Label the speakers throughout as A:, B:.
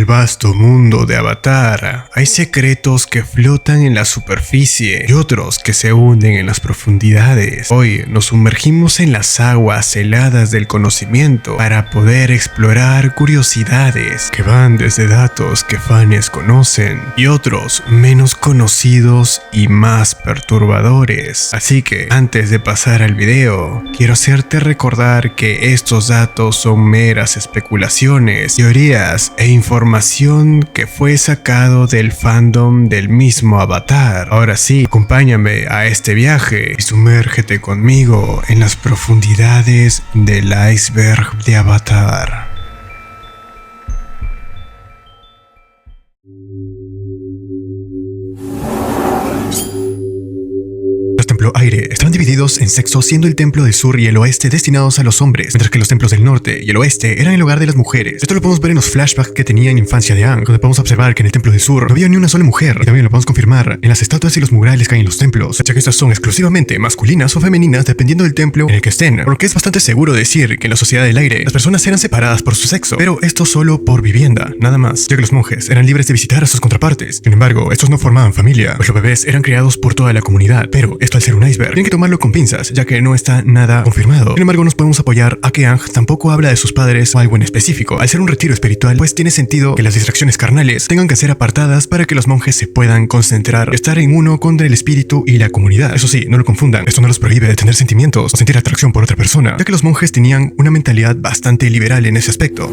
A: el vasto mundo de Avatar hay secretos que flotan en la superficie y otros que se hunden en las profundidades. Hoy nos sumergimos en las aguas heladas del conocimiento para poder explorar curiosidades que van desde datos que fans conocen y otros menos conocidos y más perturbadores. Así que antes de pasar al video, quiero hacerte recordar que estos datos son meras especulaciones, teorías e información que fue sacado del fandom del mismo Avatar. Ahora sí, acompáñame a este viaje y sumérgete conmigo en las profundidades del iceberg de Avatar. Los templos aire estaban divididos en sexos, siendo el templo del sur y el oeste destinados a los hombres, mientras que los templos del norte y el oeste eran el hogar de las mujeres. Esto lo podemos ver en los flashbacks que tenía en infancia de Aang, donde podemos observar que en el templo del sur no había ni una sola mujer, y también lo podemos confirmar en las estatuas y los murales que hay en los templos, ya que estas son exclusivamente masculinas o femeninas dependiendo del templo en el que estén, por lo que es bastante seguro decir que en la sociedad del aire las personas eran separadas por su sexo, pero esto solo por vivienda, nada más, ya que los monjes eran libres de visitar a sus contrapartes. Sin embargo, estos no formaban familia, pues los bebés eran criados por toda la comunidad, pero esto al ser un iceberg, tienen que tomarlo con pinzas, ya que no está nada confirmado. Sin embargo, nos podemos apoyar a que Aang tampoco habla de sus padres o algo en específico. Al ser un retiro espiritual, pues tiene sentido que las distracciones carnales tengan que ser apartadas para que los monjes se puedan concentrar y estar en uno contra el espíritu y la comunidad. Eso sí, no lo confundan, esto no los prohíbe de tener sentimientos o sentir atracción por otra persona, ya que los monjes tenían una mentalidad bastante liberal en ese aspecto.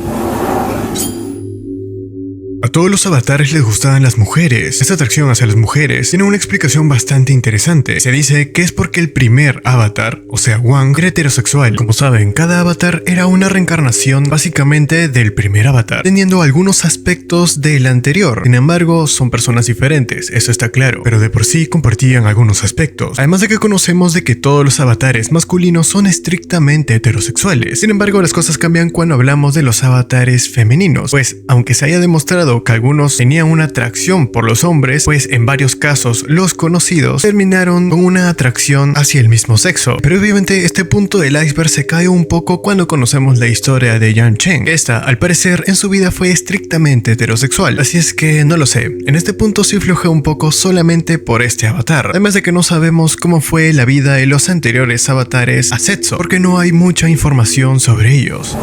A: A todos los avatares les gustaban las mujeres. Esta atracción hacia las mujeres tiene una explicación bastante interesante. Se dice que es porque el primer avatar, o sea Wang, era heterosexual. Como saben, cada avatar era una reencarnación básicamente del primer avatar, teniendo algunos aspectos del anterior. Sin embargo, son personas diferentes, eso está claro, pero de por sí compartían algunos aspectos. Además de que conocemos de que todos los avatares masculinos son estrictamente heterosexuales. Sin embargo, las cosas cambian cuando hablamos de los avatares femeninos, pues aunque se haya demostrado que algunos tenían una atracción por los hombres, pues en varios casos los conocidos terminaron con una atracción hacia el mismo sexo. Pero obviamente este punto del iceberg se cae un poco cuando conocemos la historia de Yang Chen. Esta, al parecer, en su vida fue estrictamente heterosexual, así es que no lo sé. En este punto sí flojea un poco solamente por este avatar, además de que no sabemos cómo fue la vida de los anteriores avatares a Zetsu, porque no hay mucha información sobre ellos.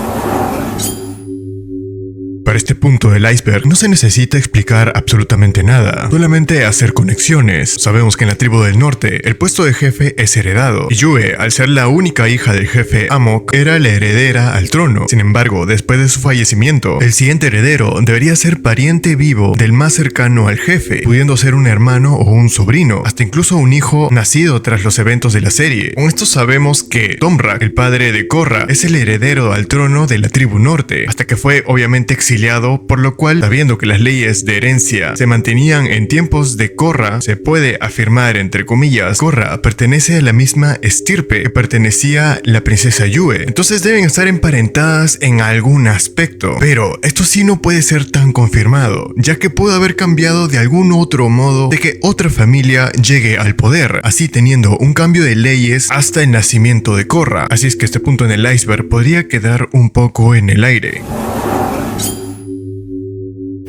A: Para este punto del iceberg no se necesita explicar absolutamente nada, solamente hacer conexiones. Sabemos que en la tribu del norte el puesto de jefe es heredado, y Yue, al ser la única hija del jefe Amok, era la heredera al trono. Sin embargo, después de su fallecimiento, el siguiente heredero debería ser pariente vivo del más cercano al jefe, pudiendo ser un hermano o un sobrino, hasta incluso un hijo nacido tras los eventos de la serie. Con esto sabemos que Toph, el padre de Korra, es el heredero al trono de la tribu norte, hasta que fue obviamente exiliado, por lo cual, sabiendo que las leyes de herencia se mantenían en tiempos de Korra, se puede afirmar, entre comillas, Korra pertenece a la misma estirpe que pertenecía la princesa Yue, entonces deben estar emparentadas en algún aspecto, pero esto sí no puede ser tan confirmado, ya que pudo haber cambiado de algún otro modo de que otra familia llegue al poder, así teniendo un cambio de leyes hasta el nacimiento de Korra, así es que este punto en el iceberg podría quedar un poco en el aire.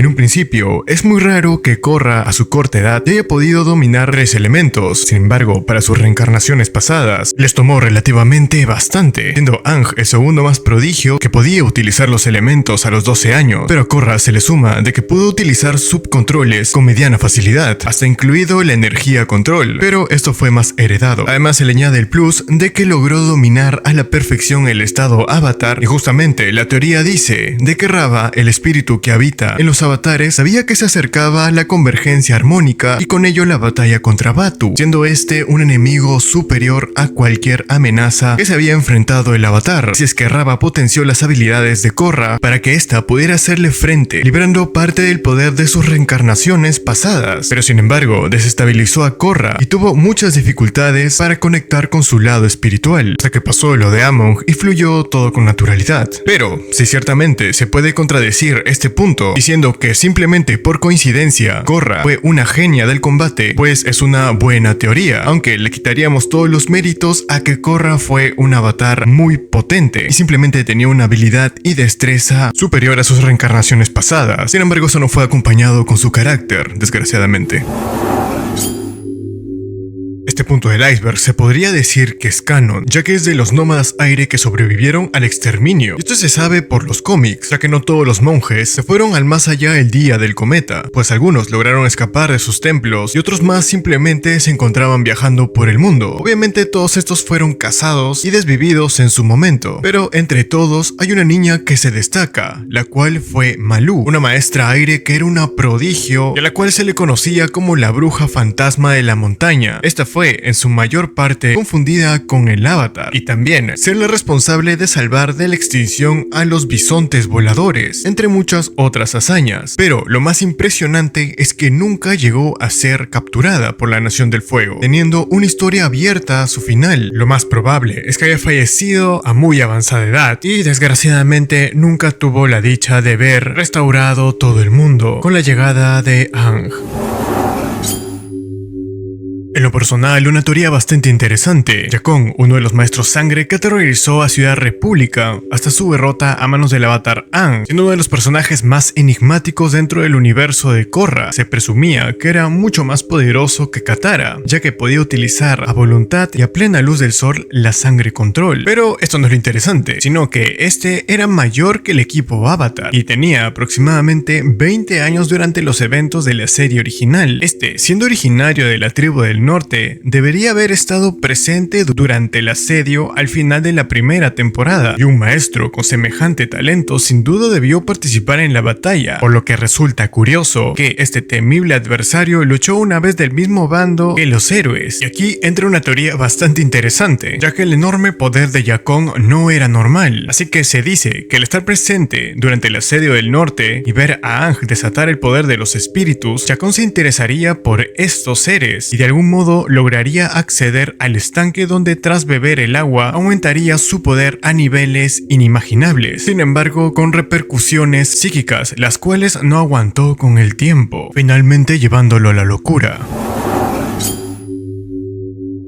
A: En un principio, es muy raro que Korra a su corta edad haya podido dominar 3 elementos. Sin embargo, para sus reencarnaciones pasadas, les tomó relativamente bastante, siendo Aang el segundo más prodigio que podía utilizar los elementos a los 12 años. Pero a Korra se le suma de que pudo utilizar subcontroles con mediana facilidad, hasta incluido la energía control, pero esto fue más heredado. Además se le añade el plus de que logró dominar a la perfección el estado avatar, y justamente la teoría dice de que Rava, el espíritu que habita en los avatares, sabía que se acercaba a la convergencia armónica y con ello la batalla contra Batu, siendo este un enemigo superior a cualquier amenaza que se había enfrentado el avatar. Así es que Rava potenció las habilidades de Korra para que ésta pudiera hacerle frente, liberando parte del poder de sus reencarnaciones pasadas, pero sin embargo desestabilizó a Korra y tuvo muchas dificultades para conectar con su lado espiritual, hasta que pasó lo de Amon y fluyó todo con naturalidad. Pero si ciertamente se puede contradecir este punto diciendo Dado que simplemente por coincidencia Korra fue una genia del combate, pues es una buena teoría, aunque le quitaríamos todos los méritos a que Korra fue un avatar muy potente y simplemente tenía una habilidad y destreza superior a sus reencarnaciones pasadas. Sin embargo, eso no fue acompañado con su carácter, desgraciadamente. Este punto del iceberg se podría decir que es canon, ya que es de los nómadas aire que sobrevivieron al exterminio. Y esto se sabe por los cómics, ya que no todos los monjes se fueron al más allá el día del cometa, pues algunos lograron escapar de sus templos y otros más simplemente se encontraban viajando por el mundo. Obviamente todos estos fueron cazados y desvividos en su momento, pero entre todos hay una niña que se destaca, la cual fue Malú, una maestra aire que era una prodigio y a la cual se le conocía como la bruja fantasma de la montaña. Esta fue en su mayor parte confundida con el Avatar y también ser la responsable de salvar de la extinción a los bisontes voladores, entre muchas otras hazañas. Pero lo más impresionante es que nunca llegó a ser capturada por la Nación del Fuego, teniendo una historia abierta a su final. Lo más probable es que haya fallecido a muy avanzada edad y desgraciadamente nunca tuvo la dicha de ver restaurado todo el mundo con la llegada de Aang. En lo personal, una teoría bastante interesante. Yakon, uno de los maestros sangre que aterrorizó a Ciudad República hasta su derrota a manos del avatar Aang, siendo uno de los personajes más enigmáticos dentro del universo de Korra. Se presumía que era mucho más poderoso que Katara, ya que podía utilizar a voluntad y a plena luz del sol la sangre control. Pero esto no es lo interesante, sino que este era mayor que el equipo Avatar y tenía aproximadamente 20 años durante los eventos de la serie original. Siendo originario de la tribu del norte, debería haber estado presente durante el asedio al final de la primera temporada, y un maestro con semejante talento sin duda debió participar en la batalla, por lo que resulta curioso que este temible adversario luchó una vez del mismo bando que los héroes. Y aquí entra una teoría bastante interesante, ya que el enorme poder de Yakon no era normal, así que se dice que al estar presente durante el asedio del norte y ver a Aang desatar el poder de los espíritus, Yakon se interesaría por estos seres y de algún modo lograría acceder al estanque donde tras beber el agua aumentaría su poder a niveles inimaginables, sin embargo con repercusiones psíquicas las cuales no aguantó con el tiempo, finalmente llevándolo a la locura.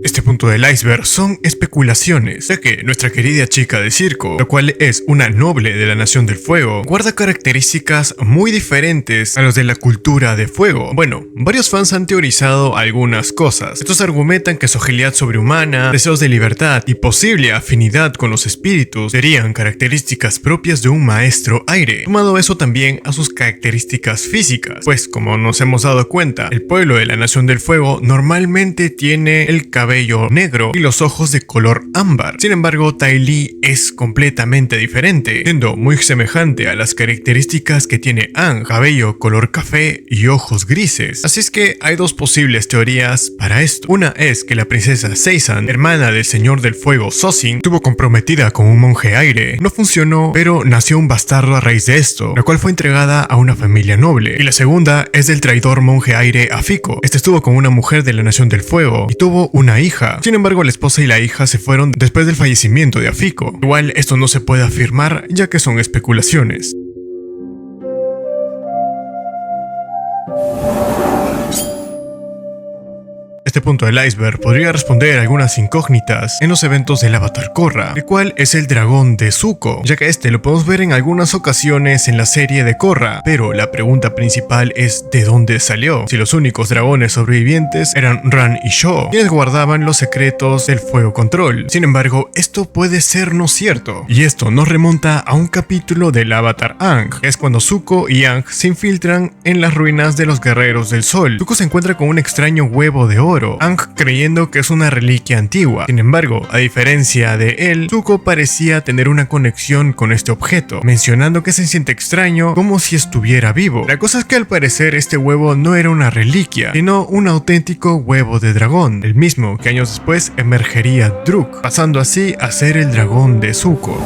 A: Este punto del iceberg son especulaciones, ya que nuestra querida chica de circo, la cual es una noble de la Nación del Fuego, guarda características muy diferentes a los de la cultura de fuego. Bueno, varios fans han teorizado algunas cosas. Estos argumentan que su agilidad sobrehumana, deseos de libertad y posible afinidad con los espíritus serían características propias de un maestro aire, sumado eso también a sus características físicas, pues como nos hemos dado cuenta, el pueblo de la Nación del Fuego normalmente tiene el cabello negro y los ojos de color ámbar. Sin embargo, Ty Lee es completamente diferente, siendo muy semejante a las características que tiene Aang, cabello color café y ojos grises. Así es que hay dos posibles teorías para esto. Una es que la princesa Seisan, hermana del señor del fuego Sozin, estuvo comprometida con un monje aire. No funcionó, pero nació un bastardo a raíz de esto, la cual fue entregada a una familia noble. Y la segunda es del traidor monje aire Afiko. Este estuvo con una mujer de la Nación del Fuego y tuvo una hija. Sin embargo, la esposa y la hija se fueron después del fallecimiento de Afiko. Igual esto no se puede afirmar, ya que son especulaciones. Este punto del iceberg podría responder a algunas incógnitas en los eventos del avatar Korra, el cual es el dragón de Zuko, ya que este lo podemos ver en algunas ocasiones en la serie de Korra, pero la pregunta principal es ¿de dónde salió? Si los únicos dragones sobrevivientes eran Ran y Sho, quienes guardaban los secretos del fuego control. Sin embargo, esto puede ser no cierto, y esto nos remonta a un capítulo del avatar Aang, que es cuando Zuko y Aang se infiltran en las ruinas de los guerreros del sol. Zuko se encuentra con un extraño huevo de oro, Aang creyendo que es una reliquia antigua. Sin embargo, a diferencia de él, Zuko parecía tener una conexión con este objeto, mencionando que se siente extraño como si estuviera vivo. La cosa es que al parecer este huevo no era una reliquia, sino un auténtico huevo de dragón, el mismo que años después emergería Druk, pasando así a ser el dragón de Zuko.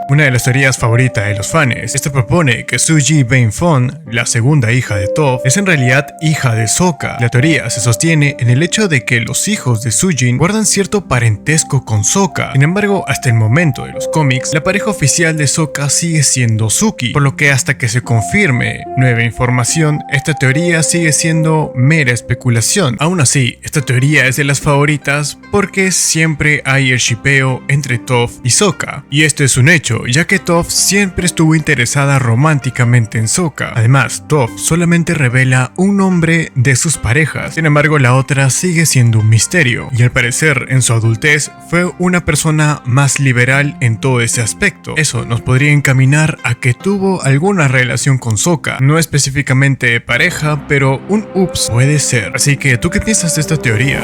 A: Una de las teorías favoritas de los fans, esta propone que Suji Bein-fon, la segunda hija de Toph, es en realidad hija de Sokka. La teoría se sostiene en el hecho de que los hijos de Sujin guardan cierto parentesco con Sokka. Sin embargo, hasta el momento de los cómics, la pareja oficial de Sokka sigue siendo Suki, por lo que hasta que se confirme nueva información, esta teoría sigue siendo mera especulación. Aún así, esta teoría es de las favoritas porque siempre hay el shippeo entre Toph y Sokka. Y esto es un hecho, ya que Toph siempre estuvo interesada románticamente en Sokka. Además, Toph solamente revela un nombre de sus parejas, sin embargo la otra sigue siendo un misterio, y al parecer en su adultez fue una persona más liberal en todo ese aspecto. Eso nos podría encaminar a que tuvo alguna relación con Sokka, no específicamente pareja, pero un ups puede ser. Así que, ¿tú qué piensas de esta teoría?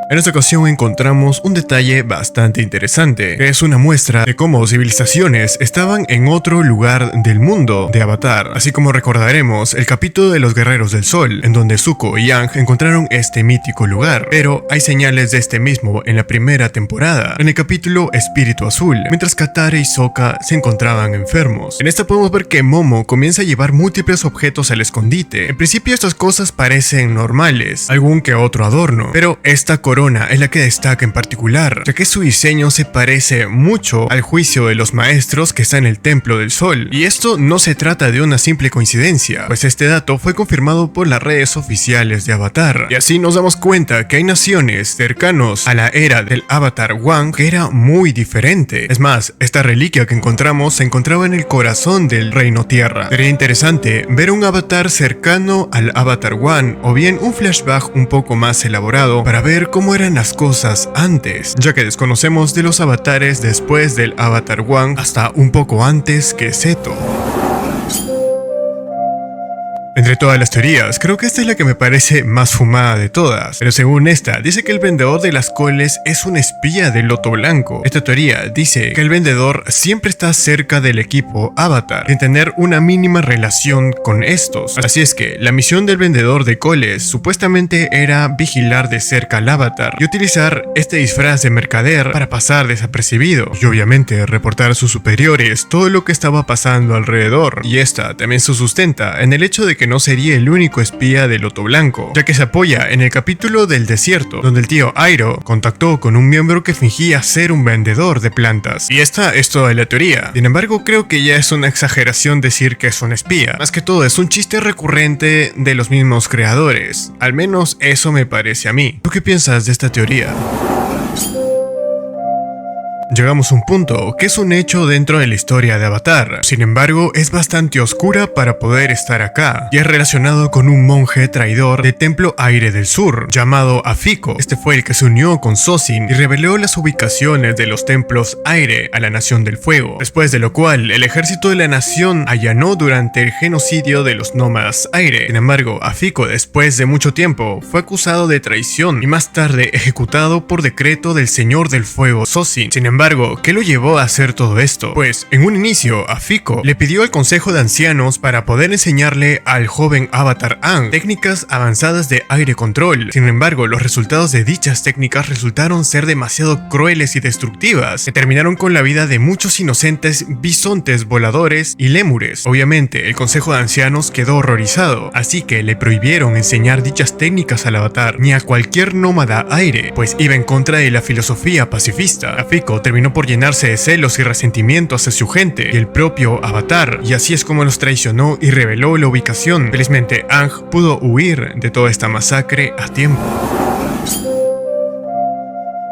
A: En esta ocasión encontramos un detalle bastante interesante, que es una muestra de cómo civilizaciones estaban en otro lugar del mundo de Avatar, así como recordaremos el capítulo de los Guerreros del Sol, en donde Zuko y Aang encontraron este mítico lugar, pero hay señales de este mismo en la primera temporada, en el capítulo Espíritu Azul, mientras Katara y Sokka se encontraban enfermos. En esta podemos ver que Momo comienza a llevar múltiples objetos al escondite. En principio estas cosas parecen normales, algún que otro adorno, pero esta corona es la que destaca en particular, ya que su diseño se parece mucho al juicio de los maestros que está en el Templo del Sol. Y esto no se trata de una simple coincidencia, pues este dato fue confirmado por las redes oficiales de Avatar. Y así nos damos cuenta que hay naciones cercanos a la era del Avatar One que era muy diferente. Es más, esta reliquia que encontramos se encontraba en el corazón del Reino Tierra. Sería interesante ver un avatar cercano al Avatar One, o bien un flashback un poco más elaborado para ver cómo eran las cosas antes, ya que desconocemos de los avatares después del Avatar One hasta un poco antes que Zeto. Entre todas las teorías, creo que esta es la que me parece más fumada de todas, pero según esta, dice que el vendedor de las coles es un espía del Loto Blanco. Esta teoría dice que el vendedor siempre está cerca del equipo Avatar, sin tener una mínima relación con estos. Así es que la misión del vendedor de coles supuestamente era vigilar de cerca al Avatar y utilizar este disfraz de mercader para pasar desapercibido, y obviamente reportar a sus superiores todo lo que estaba pasando alrededor. Y esta también se sustenta en el hecho de que no sería el único espía del Loto Blanco, ya que se apoya en el capítulo del desierto, donde el tío Iroh contactó con un miembro que fingía ser un vendedor de plantas. Y esta es toda la teoría. Sin embargo, creo que ya es una exageración decir que es un espía. Más que todo, es un chiste recurrente de los mismos creadores. Al menos eso me parece a mí. ¿Tú qué piensas de esta teoría? Llegamos a un punto que es un hecho dentro de la historia de Avatar. Sin embargo, es bastante oscura para poder estar acá, y es relacionado con un monje traidor del Templo Aire del Sur, llamado Afiko. Este fue el que se unió con Sozin y reveló las ubicaciones de los templos Aire a la Nación del Fuego, después de lo cual el ejército de la nación allanó durante el genocidio de los nómadas Aire. Sin embargo, Afiko, después de mucho tiempo, fue acusado de traición y más tarde ejecutado por decreto del Señor del Fuego Sozin. Sin embargo, ¿qué lo llevó a hacer todo esto? Pues, en un inicio, Afiko le pidió al Consejo de Ancianos para poder enseñarle al joven Avatar Aang técnicas avanzadas de aire control. Sin embargo, los resultados de dichas técnicas resultaron ser demasiado crueles y destructivas, que terminaron con la vida de muchos inocentes bisontes voladores y lémures. Obviamente, el Consejo de Ancianos quedó horrorizado, así que le prohibieron enseñar dichas técnicas al Avatar ni a cualquier nómada aire, pues iba en contra de la filosofía pacifista. Afiko terminó por llenarse de celos y resentimiento hacia su gente y el propio Avatar, y así es como los traicionó y reveló la ubicación. Felizmente, Aang pudo huir de toda esta masacre a tiempo.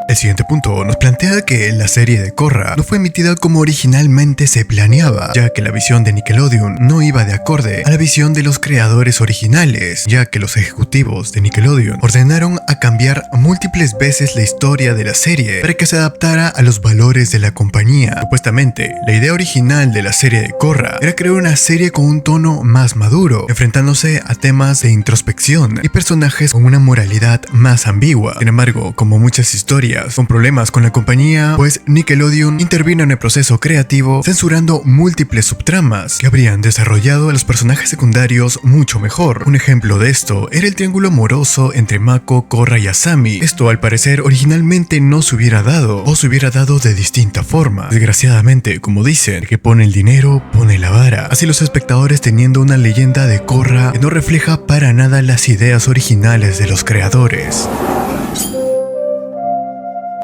A: El siguiente punto nos plantea que la serie de Korra no fue emitida como originalmente se planeaba, ya que la visión de Nickelodeon no iba de acorde a la visión de los creadores originales, ya que los ejecutivos de Nickelodeon ordenaron a cambiar múltiples veces la historia de la serie para que se adaptara a los valores de la compañía. Supuestamente, la idea original de la serie de Korra era crear una serie con un tono más maduro, enfrentándose a temas de introspección y personajes con una moralidad más ambigua. Sin embargo, como muchas historias, historias. Con problemas con la compañía, pues Nickelodeon intervino en el proceso creativo, censurando múltiples subtramas que habrían desarrollado a los personajes secundarios mucho mejor. Un ejemplo de esto era el triángulo amoroso entre Mako, Korra y Asami. Esto al parecer originalmente no se hubiera dado, o se hubiera dado de distinta forma. Desgraciadamente, como dicen, el que pone el dinero pone la vara. Así los espectadores teniendo una leyenda de Korra que no refleja para nada las ideas originales de los creadores.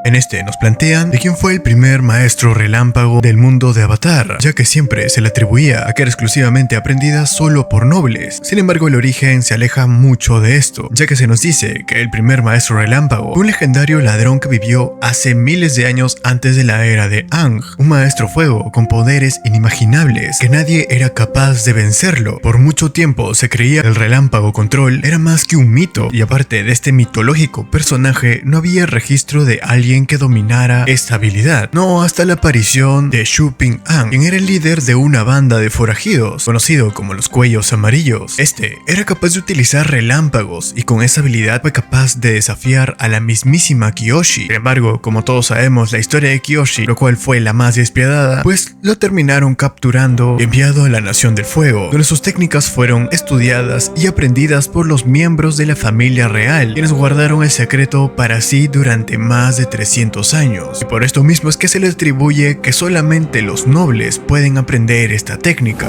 A: En este nos plantean de quién fue el primer maestro relámpago del mundo de Avatar, ya que siempre se le atribuía a que era exclusivamente aprendida solo por nobles. Sin embargo, el origen se aleja mucho de esto, ya que se nos dice que el primer maestro relámpago fue un legendario ladrón que vivió hace miles de años antes de la era de Aang, un maestro fuego con poderes inimaginables que nadie era capaz de vencerlo. Por mucho tiempo se creía que el relámpago control era más que un mito, y aparte de este mitológico personaje no había registro de alguien que dominara esta habilidad, no hasta la aparición de Shu Ping-An, quien era el líder de una banda de forajidos, conocido como los Cuellos Amarillos. Este era capaz de utilizar relámpagos y con esa habilidad fue capaz de desafiar a la mismísima Kyoshi. Sin embargo, como todos sabemos la historia de Kyoshi, lo cual fue la más despiadada, pues lo terminaron capturando y enviado a la Nación del Fuego, donde sus técnicas fueron estudiadas y aprendidas por los miembros de la familia real, quienes guardaron el secreto para sí durante más de 300 años, y por esto mismo es que se le atribuye que solamente los nobles pueden aprender esta técnica.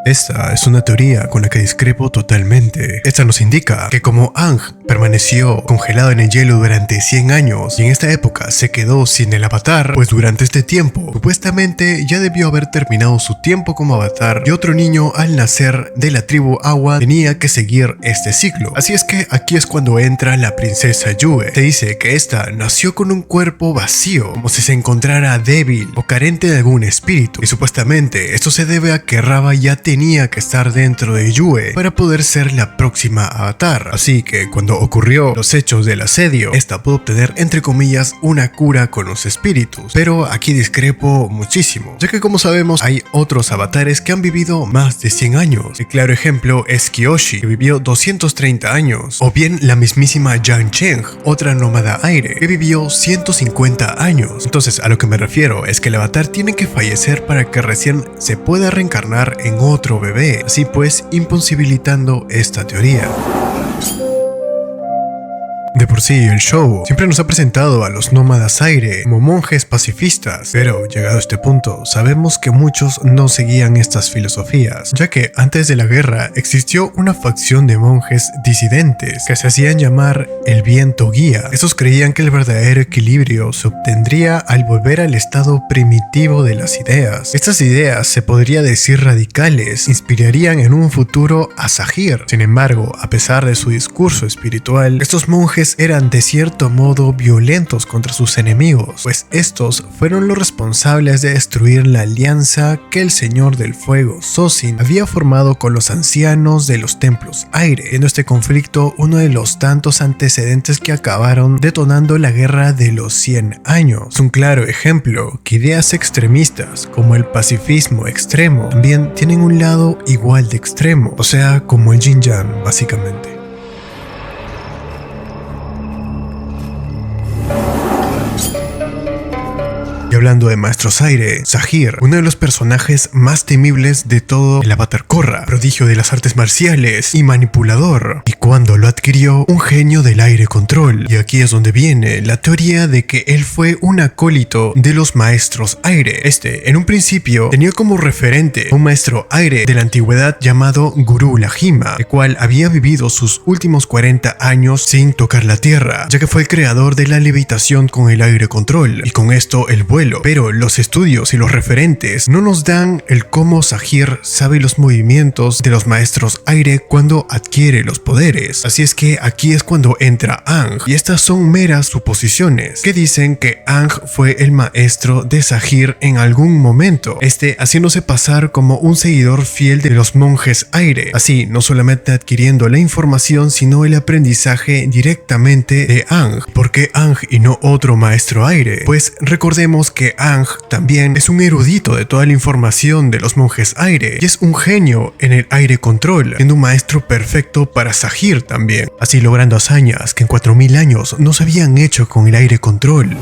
A: Esta es una teoría con la que discrepo totalmente. Esta nos indica que como Aang permaneció congelado en el hielo durante 100 años y en esta época se quedó sin el avatar, pues durante este tiempo supuestamente ya debió haber terminado su tiempo como avatar y otro niño al nacer de la tribu Agua tenía que seguir este ciclo. Así es que aquí es cuando entra la princesa Yue. Se dice que esta nació con un cuerpo vacío, como si se encontrara débil o carente de algún espíritu, y supuestamente esto se debe a que Rava ya tenía que estar dentro de Yue para poder ser la próxima avatar. Así que cuando ocurrió los hechos del asedio, esta pudo obtener entre comillas una cura con los espíritus. Pero aquí discrepo muchísimo, ya que como sabemos hay otros avatares que han vivido más de 100 años. El claro ejemplo es Kyoshi, que vivió 230 años, o bien la mismísima Yang Cheng, otra nómada aire, que vivió 150 años. Entonces a lo que me refiero es que el avatar tiene que fallecer para que recién se pueda reencarnar en otro bebé, así pues imposibilitando esta teoría. De por sí, el show siempre nos ha presentado a los nómadas aire como monjes pacifistas, pero llegado a este punto, sabemos que muchos no seguían estas filosofías, ya que antes de la guerra existió una facción de monjes disidentes que se hacían llamar el viento guía. Estos creían que el verdadero equilibrio se obtendría al volver al estado primitivo de las ideas. Estas ideas, se podría decir radicales, inspirarían en un futuro a Sahyr. Sin embargo, a pesar de su discurso espiritual, estos monjes eran de cierto modo violentos contra sus enemigos, pues estos fueron los responsables de destruir la alianza que el Señor del Fuego, Sosin, había formado con los ancianos de los templos aire, siendo este conflicto uno de los tantos antecedentes que acabaron detonando la guerra de los 100 años. Es un claro ejemplo que ideas extremistas como el pacifismo extremo también tienen un lado igual de extremo, o sea, como el yin yang básicamente. Y hablando de maestros aire, Sahyr, uno de los personajes más temibles de todo el avatar Korra, prodigio de las artes marciales y manipulador, y cuando lo adquirió, un genio del aire control. Y aquí es donde viene la teoría de que él fue un acólito de los maestros aire. Este, en un principio, tenía como referente a un maestro aire de la antigüedad llamado Guru Lahima, el cual había vivido sus últimos 40 años sin tocar la tierra, ya que fue el creador de la levitación con el aire control, y con esto el vuelo. Pero los estudios y los referentes no nos dan el cómo Sahyr sabe los movimientos de los maestros aire cuando adquiere los poderes. Así es que aquí es cuando entra Aang, y estas son meras suposiciones que dicen que Aang fue el maestro de Sahyr en algún momento, haciéndose pasar como un seguidor fiel de los monjes aire, así no solamente adquiriendo la información sino el aprendizaje directamente de Aang. ¿Por qué Aang y no otro maestro aire? Pues recordemos que Aang también es un erudito de toda la información de los monjes aire y es un genio en el aire control, siendo un maestro perfecto para Saheer también, así logrando hazañas que en 4000 años no se habían hecho con el aire control.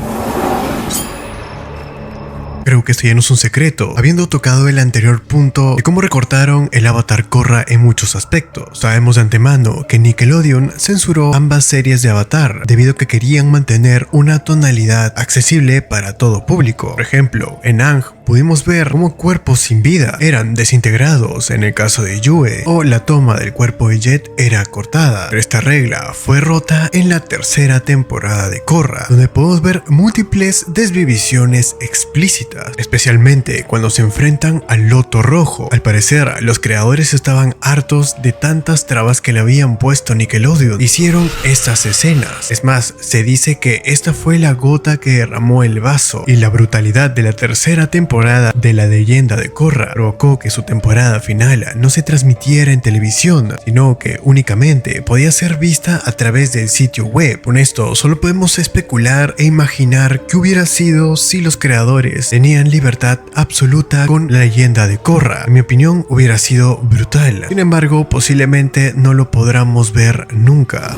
A: Creo que esto ya no es un secreto, habiendo tocado el anterior punto de cómo recortaron el Avatar Korra en muchos aspectos. Sabemos de antemano que Nickelodeon censuró ambas series de Avatar debido a que querían mantener una tonalidad accesible para todo público. Por ejemplo, en Aang pudimos ver cómo cuerpos sin vida eran desintegrados en el caso de Yue, o la toma del cuerpo de Jet era cortada, pero esta regla fue rota en la tercera temporada de Korra, donde podemos ver múltiples desvivisiones explícitas, especialmente cuando se enfrentan al Loto Rojo. Al parecer, los creadores estaban hartos de tantas trabas que le habían puesto Nickelodeon. Hicieron estas escenas. Es más, se dice que esta fue la gota que derramó el vaso, y la brutalidad de la tercera temporada de la leyenda de Korra provocó que su temporada final no se transmitiera en televisión, sino que únicamente podía ser vista a través del sitio web. Con esto solo podemos especular e imaginar qué hubiera sido si los creadores tenían libertad absoluta con la leyenda de Korra. En mi opinión, hubiera sido brutal. Sin embargo, posiblemente no lo podamos ver nunca.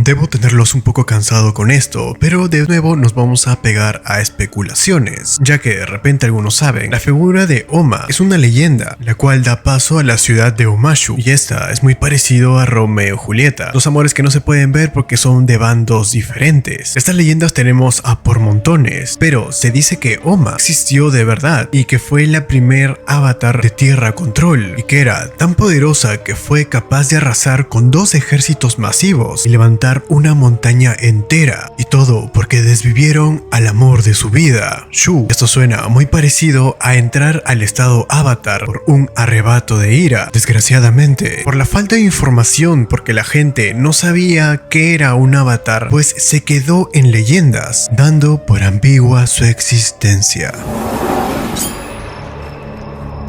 A: Debo tenerlos un poco cansado con esto, pero de nuevo nos vamos a pegar a especulaciones, ya que de repente algunos saben, la figura de Oma es una leyenda, la cual da paso a la ciudad de Omashu, y esta es muy parecido a Romeo y Julieta, dos amores que no se pueden ver porque son de bandos diferentes. Estas leyendas tenemos a por montones, pero se dice que Oma existió de verdad y que fue la primer avatar de Tierra Control, y que era tan poderosa que fue capaz de arrasar con 2 ejércitos masivos y levantar una montaña entera, y todo porque desvivieron al amor de su vida, Shu. Esto suena muy parecido a entrar al estado avatar por un arrebato de ira, desgraciadamente, por la falta de información, porque la gente no sabía qué era un avatar, pues se quedó en leyendas, dando por ambigua su existencia.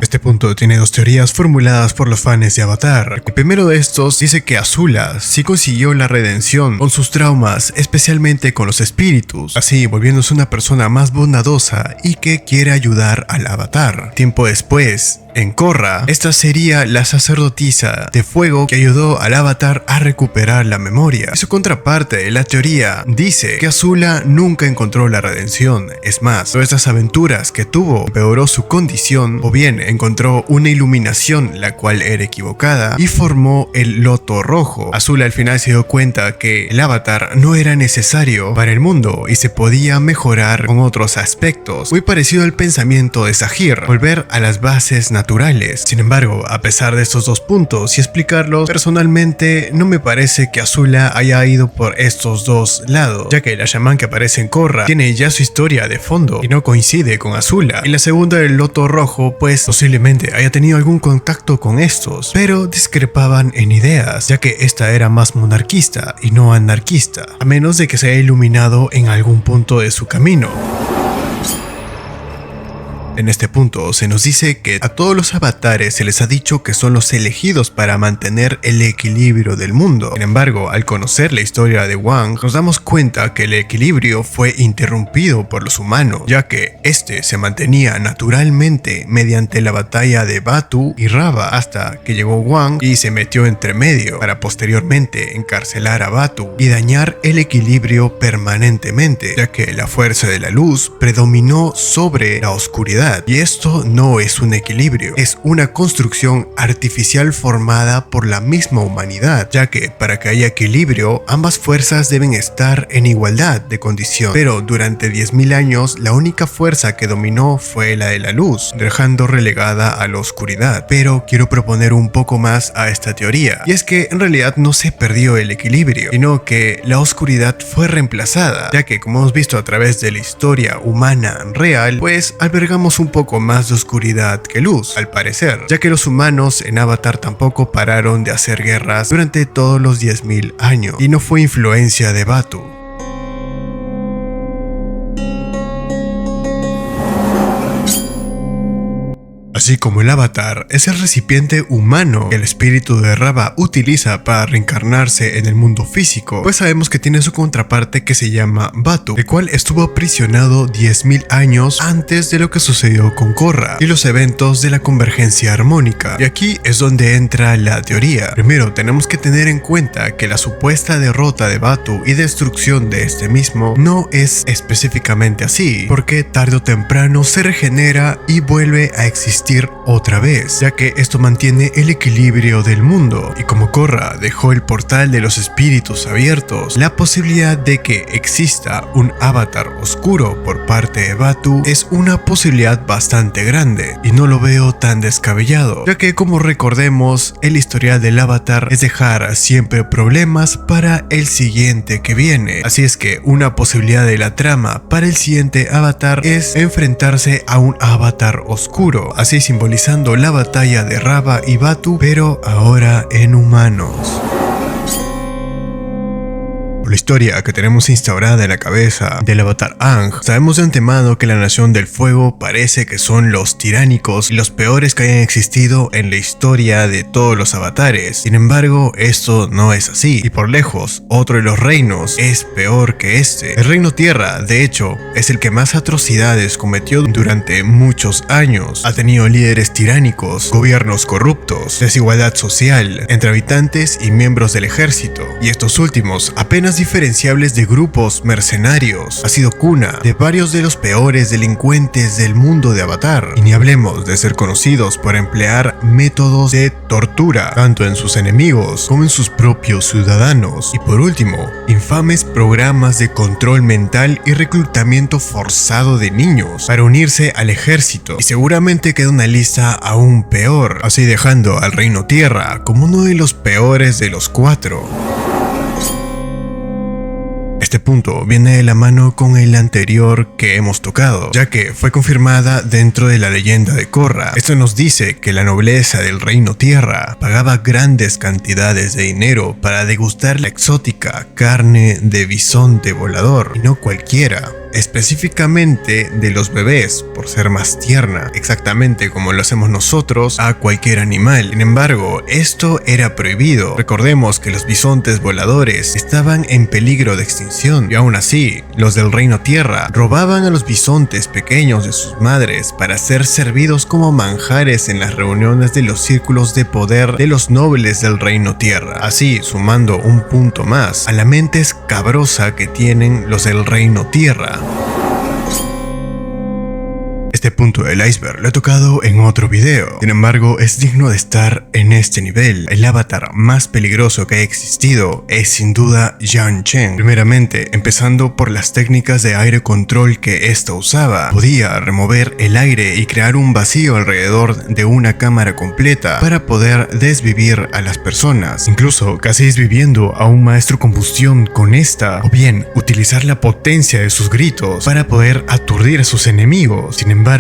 A: Este punto tiene 2 teorías formuladas por los fans de Avatar. El primero de estos dice que Azula sí consiguió la redención con sus traumas, especialmente con los espíritus, así volviéndose una persona más bondadosa y que quiere ayudar al Avatar. Tiempo después, en Korra, esta sería la sacerdotisa de fuego que ayudó al Avatar a recuperar la memoria. Y su contraparte, la teoría, dice que Azula nunca encontró la redención. Es más, todas estas aventuras que tuvo empeoró su condición, o bien encontró una iluminación la cual era equivocada y formó el Loto Rojo. Azula al final se dio cuenta que el Avatar no era necesario para el mundo y se podía mejorar con otros aspectos, muy parecido al pensamiento de Saheer, volver a las bases naturales. Sin embargo, a pesar de estos 2 puntos y explicarlos, personalmente no me parece que Azula haya ido por estos 2 lados, ya que la chamán que aparece en Korra tiene ya su historia de fondo y no coincide con Azula. Y la segunda del Loto Rojo, pues posiblemente haya tenido algún contacto con estos, pero discrepaban en ideas, ya que esta era más monarquista y no anarquista, a menos de que se haya iluminado en algún punto de su camino. En este punto se nos dice que a todos los avatares se les ha dicho que son los elegidos para mantener el equilibrio del mundo. Sin embargo, al conocer la historia de Wang, nos damos cuenta que el equilibrio fue interrumpido por los humanos, ya que este se mantenía naturalmente mediante la batalla de Batu y Raba, hasta que llegó Wang y se metió entre medio para posteriormente encarcelar a Batu y dañar el equilibrio permanentemente, ya que la fuerza de la luz predominó sobre la oscuridad. Y esto no es un equilibrio, es una construcción artificial formada por la misma humanidad, ya que para que haya equilibrio, ambas fuerzas deben estar en igualdad de condición. Pero durante 10.000 años, la única fuerza que dominó fue la de la luz, dejando relegada a la oscuridad. Pero quiero proponer un poco más a esta teoría, y es que en realidad no se perdió el equilibrio, sino que la oscuridad fue reemplazada, ya que como hemos visto a través de la historia humana real, pues albergamos un poco más de oscuridad que luz, al parecer, ya que los humanos en Avatar tampoco pararon de hacer guerras durante todos los 10.000 años, y no fue influencia de Batu. Así como el avatar es el recipiente humano que el espíritu de Rava utiliza para reencarnarse en el mundo físico, pues sabemos que tiene su contraparte que se llama Batu, el cual estuvo aprisionado 10.000 años antes de lo que sucedió con Korra y los eventos de la convergencia armónica. Y aquí es donde entra la teoría. Primero tenemos que tener en cuenta que la supuesta derrota de Batu y destrucción de este mismo no es específicamente así, porque tarde o temprano se regenera y vuelve a existir otra vez, ya que esto mantiene el equilibrio del mundo. Y como Korra dejó el portal de los espíritus abiertos, la posibilidad de que exista un avatar oscuro por parte de Batu es una posibilidad bastante grande, y no lo veo tan descabellado, ya que como recordemos, el historial del avatar es dejar siempre problemas para el siguiente que viene. Así es que una posibilidad de la trama para el siguiente avatar es enfrentarse a un avatar oscuro, así simbolizando la batalla de Rava y Batu, pero ahora en humanos. Por la historia que tenemos instaurada en la cabeza del avatar Aang, sabemos de antemano que la Nación del Fuego parece que son los tiránicos y los peores que hayan existido en la historia de todos los avatares. Sin embargo, esto no es así, y por lejos, otro de los reinos es peor que este. El Reino Tierra, de hecho, es el que más atrocidades cometió durante muchos años. Ha tenido líderes tiránicos, gobiernos corruptos, desigualdad social entre habitantes y miembros del ejército, y estos últimos apenas diferenciables de grupos mercenarios. Ha sido cuna de varios de los peores delincuentes del mundo de Avatar, y ni hablemos de ser conocidos por emplear métodos de tortura tanto en sus enemigos como en sus propios ciudadanos, y por último, infames programas de control mental y reclutamiento forzado de niños para unirse al ejército, y seguramente queda una lista aún peor, así dejando al Reino Tierra como uno de los peores de los 4. Este punto viene de la mano con el anterior que hemos tocado, ya que fue confirmada dentro de la leyenda de Korra. Esto nos dice que la nobleza del Reino Tierra pagaba grandes cantidades de dinero para degustar la exótica carne de bisonte volador, y no cualquiera. Específicamente de los bebés, por ser más tierna, exactamente como lo hacemos nosotros a cualquier animal. Sin embargo, esto era prohibido. Recordemos que los bisontes voladores estaban en peligro de extinción, y aún así, los del Reino Tierra robaban a los bisontes pequeños de sus madres para ser servidos como manjares en las reuniones de los círculos de poder de los nobles del Reino Tierra, así sumando un punto más a la mente escabrosa que tienen los del Reino Tierra. Este punto del iceberg lo he tocado en otro video, sin embargo es digno de estar en este nivel. El avatar más peligroso que ha existido es sin duda Yanchen. Primeramente, empezando por las técnicas de aire control que ésta usaba. Podía remover el aire y crear un vacío alrededor de una cámara completa para poder desvivir a las personas, incluso casi desviviendo a un maestro combustión con esta, o bien utilizar la potencia de sus gritos para poder aturdir a sus enemigos. Sin embargo,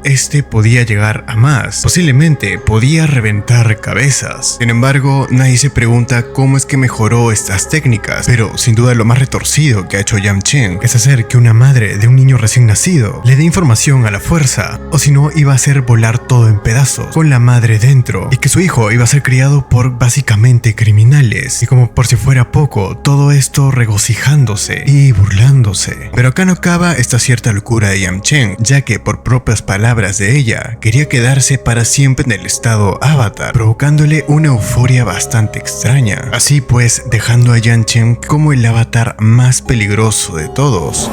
A: este podía llegar a más. Posiblemente podía reventar cabezas. Sin embargo, nadie se pregunta cómo es que mejoró estas técnicas, pero sin duda lo más retorcido que ha hecho Yanchen es hacer que una madre de un niño recién nacido le dé información a la fuerza, o si no iba a hacer volar todo en pedazos con la madre dentro, y que su hijo iba a ser criado por básicamente criminales, y como por si fuera poco, todo esto regocijándose y burlándose. Pero acá no acaba esta cierta locura de Yanchen, ya que por propias palabras de ella, quería quedarse para siempre en el estado avatar, provocándole una euforia bastante extraña. Así pues, dejando a Yanchen como el avatar más peligroso de todos.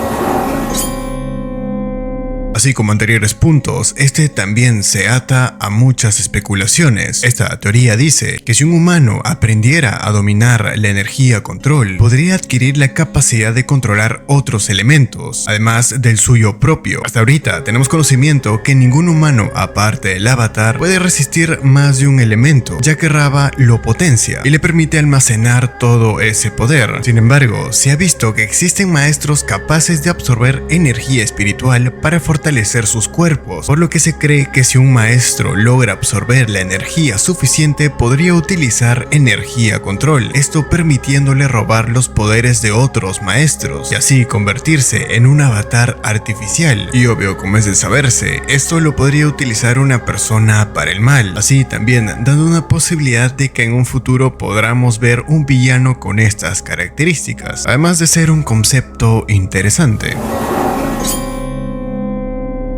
A: Así como anteriores puntos, este también se ata a muchas especulaciones. Esta teoría dice que si un humano aprendiera a dominar la energía control, podría adquirir la capacidad de controlar otros elementos, además del suyo propio. Hasta ahorita tenemos conocimiento que ningún humano, aparte del avatar, puede resistir más de un elemento, ya que Rava lo potencia y le permite almacenar todo ese poder. Sin embargo, se ha visto que existen maestros capaces de absorber energía espiritual para fortalecer fortalecer sus cuerpos, por lo que se cree que si un maestro logra absorber la energía suficiente podría utilizar energía control, esto permitiéndole robar los poderes de otros maestros y así convertirse en un avatar artificial. Y obvio, como es de saberse, esto lo podría utilizar una persona para el mal, así también dando una posibilidad de que en un futuro podamos ver un villano con estas características, además de ser un concepto interesante.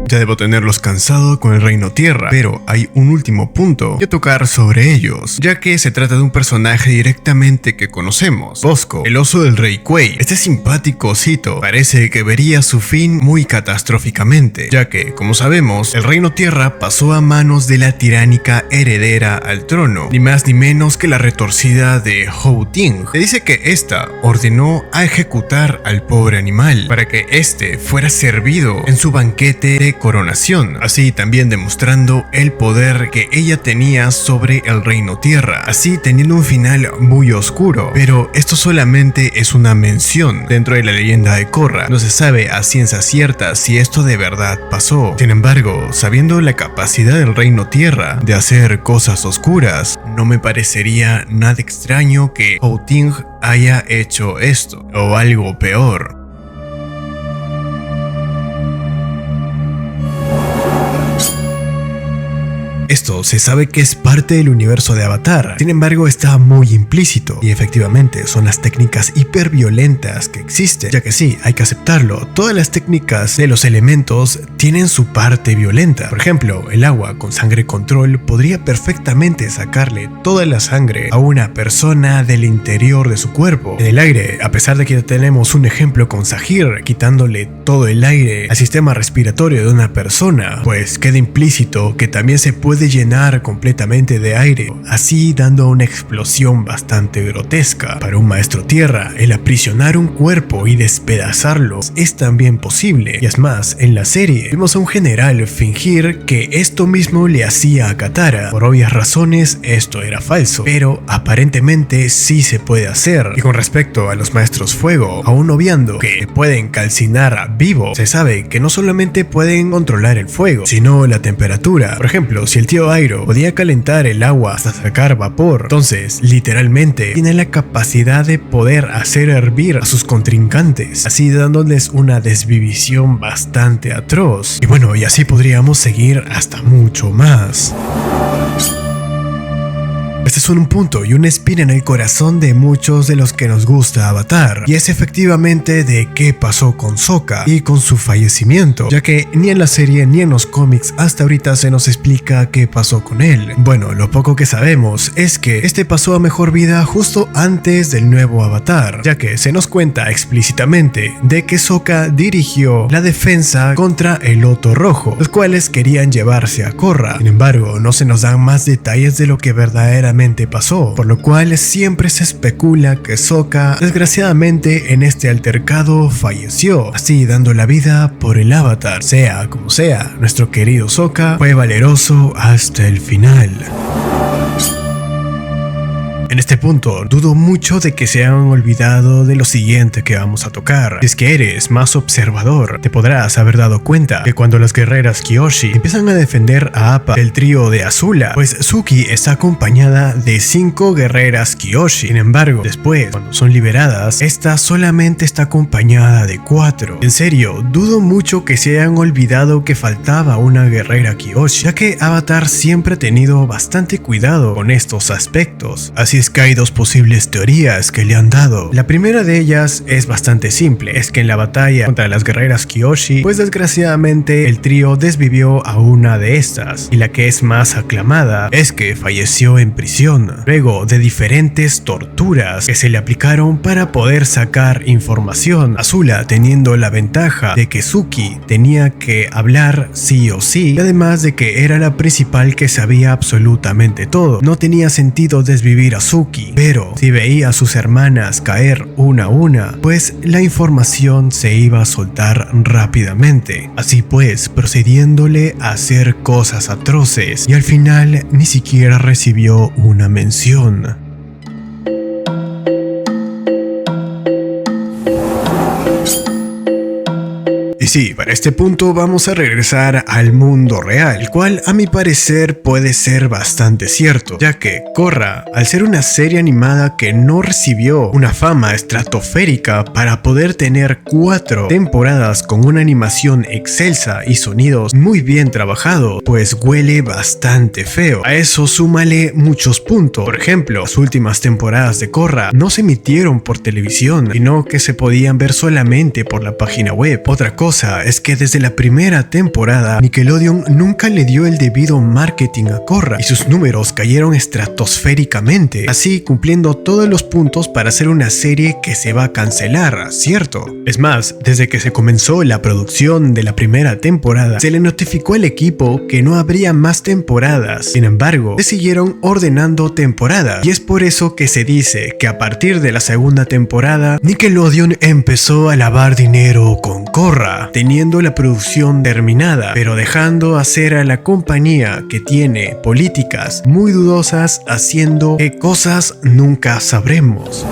A: Ya debo tenerlos cansado con el Reino Tierra, pero hay un último punto que tocar sobre ellos, ya que se trata de un personaje directamente que conocemos, Bosco, el oso del rey Kuei. Este simpático osito parece que vería su fin muy catastróficamente, ya que, como sabemos, el Reino Tierra pasó a manos de la tiránica heredera al trono, ni más ni menos que la retorcida de Hou Ting. Se dice que esta ordenó a ejecutar al pobre animal para que éste fuera servido en su banquete de coronación, así también demostrando el poder que ella tenía sobre el Reino Tierra, así teniendo un final muy oscuro. Pero esto solamente es una mención dentro de la leyenda de Korra, no se sabe a ciencia cierta si esto de verdad pasó. Sin embargo, sabiendo la capacidad del Reino Tierra de hacer cosas oscuras, no me parecería nada extraño que Hou Ting haya hecho esto, o algo peor. Esto se sabe que es parte del universo de Avatar, sin embargo está muy implícito y efectivamente son las técnicas hiperviolentas que existen, ya que sí, hay que aceptarlo, todas las técnicas de los elementos tienen su parte violenta. Por ejemplo, el agua con sangre control podría perfectamente sacarle toda la sangre a una persona del interior de su cuerpo. En el aire, a pesar de que ya tenemos un ejemplo con Sahir quitándole todo el aire al sistema respiratorio de una persona, pues queda implícito que también se puede llenar completamente de aire, así dando una explosión bastante grotesca. Para un maestro tierra, el aprisionar un cuerpo y despedazarlo es también posible, y es más, en la serie vimos a un general fingir que esto mismo le hacía a Katara. Por obvias razones esto era falso, pero aparentemente sí se puede hacer. Y con respecto a los maestros fuego, aún obviando que pueden calcinar vivo, se sabe que no solamente pueden controlar el fuego, sino la temperatura. Por ejemplo, si el tío Iroh podía calentar el agua hasta sacar vapor, entonces literalmente tiene la capacidad de poder hacer hervir a sus contrincantes, así dándoles una desvivisión bastante atroz. Y bueno, y así podríamos seguir hasta mucho más. Este es un punto y una espina en el corazón de muchos de los que nos gusta Avatar, y es efectivamente de qué pasó con Sokka y con su fallecimiento, ya que ni en la serie ni en los cómics hasta ahorita se nos explica qué pasó con él. Bueno, lo poco que sabemos es que este pasó a mejor vida justo antes del nuevo Avatar, ya que se nos cuenta explícitamente de que Sokka dirigió la defensa contra el Loto Rojo, los cuales querían llevarse a Korra. Sin embargo, no se nos dan más detalles de lo que verdaderamente pasó, por lo cual siempre se especula que Sokka desgraciadamente en este altercado falleció, así dando la vida por el Avatar. Sea como sea, nuestro querido Sokka fue valeroso hasta el final. En este punto, dudo mucho de que se hayan olvidado de lo siguiente que vamos a tocar. Si es que eres más observador, te podrás haber dado cuenta que cuando las guerreras Kyoshi empiezan a defender a Appa del trío de Azula, pues Suki está acompañada de 5 guerreras Kyoshi. Sin embargo, después, cuando son liberadas, esta solamente está acompañada de 4. En serio, dudo mucho que se hayan olvidado que faltaba una guerrera Kyoshi, ya que Avatar siempre ha tenido bastante cuidado con estos aspectos. Así es que hay dos posibles teorías que le han dado. La primera de ellas es bastante simple, es que en la batalla contra las guerreras Kyoshi, pues desgraciadamente el trío desvivió a una de estas, y la que es más aclamada es que falleció en prisión, luego de diferentes torturas que se le aplicaron para poder sacar información. Azula teniendo la ventaja de que Suki tenía que hablar sí o sí, y además de que era la principal que sabía absolutamente todo. No tenía sentido desvivir a Suki, pero si veía a sus hermanas caer una a una, pues la información se iba a soltar rápidamente. Así pues, procediéndole a hacer cosas atroces, y al final ni siquiera recibió una mención. Y
B: sí, para este punto vamos a regresar al mundo real, el cual a mi parecer puede ser bastante cierto, ya que Korra, al ser una serie animada que no recibió una fama estratosférica para poder tener 4 temporadas con una animación excelsa y sonidos muy bien trabajados, pues huele bastante feo. A eso súmale muchos puntos. Por ejemplo, las últimas temporadas de Korra no se emitieron por televisión, sino que se podían ver solamente por la página web. Otra cosa es que desde la primera temporada Nickelodeon nunca le dio el debido marketing a Korra y sus números cayeron estratosféricamente, así cumpliendo todos los puntos para hacer una serie que se va a cancelar, ¿cierto? Es más, desde que se comenzó la producción de la primera temporada, se le notificó al equipo que no habría más temporadas. Sin embargo, se siguieron ordenando temporadas, y es por eso que se dice que a partir de la segunda temporada, Nickelodeon empezó a lavar dinero con Korra, teniendo la producción terminada, pero dejando hacer a la compañía que tiene políticas muy dudosas, haciendo que cosas nunca sabremos.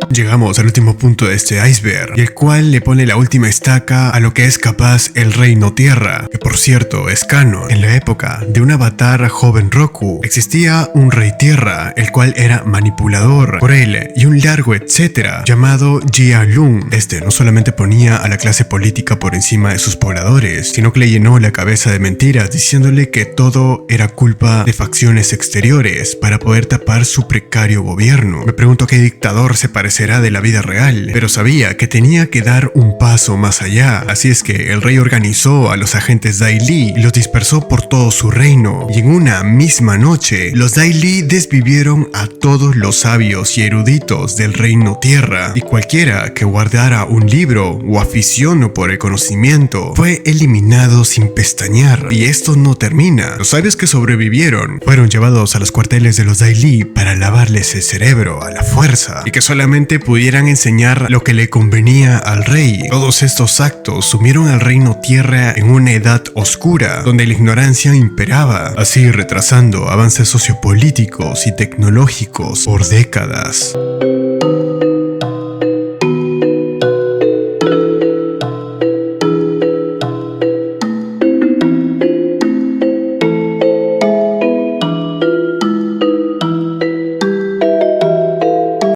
A: Llegamos al último punto de este iceberg, y el cual le pone la última estaca a lo que es capaz el Reino Tierra, que por cierto es canon. En la época de un avatar joven Roku, existía un Rey Tierra, el cual era manipulador por él y un largo etcétera, llamado Jia Lung. Este no solamente ponía a la clase política por encima de sus pobladores, sino que le llenó la cabeza de mentiras, diciéndole que todo era culpa de facciones exteriores para poder tapar su precario gobierno. Me pregunto qué dictador se parecerá de la vida real, pero sabía que tenía que dar un paso más allá, así es que el rey organizó a los agentes Dai Li y los dispersó por todo su reino, y en una misma noche los Dai Li desvivieron a todos los sabios y eruditos del Reino Tierra, y cualquiera que guardara un libro o afición por el conocimiento fue eliminado sin pestañear. Y esto no termina. Los sabios que sobrevivieron fueron llevados a los cuarteles de los Dai Li para lavarles el cerebro a la fuerza, y que solamente pudieran enseñar lo que le convenía al rey. Todos estos actos sumieron al Reino Tierra en una edad oscura, donde la ignorancia imperaba, así retrasando avances sociopolíticos y tecnológicos por décadas.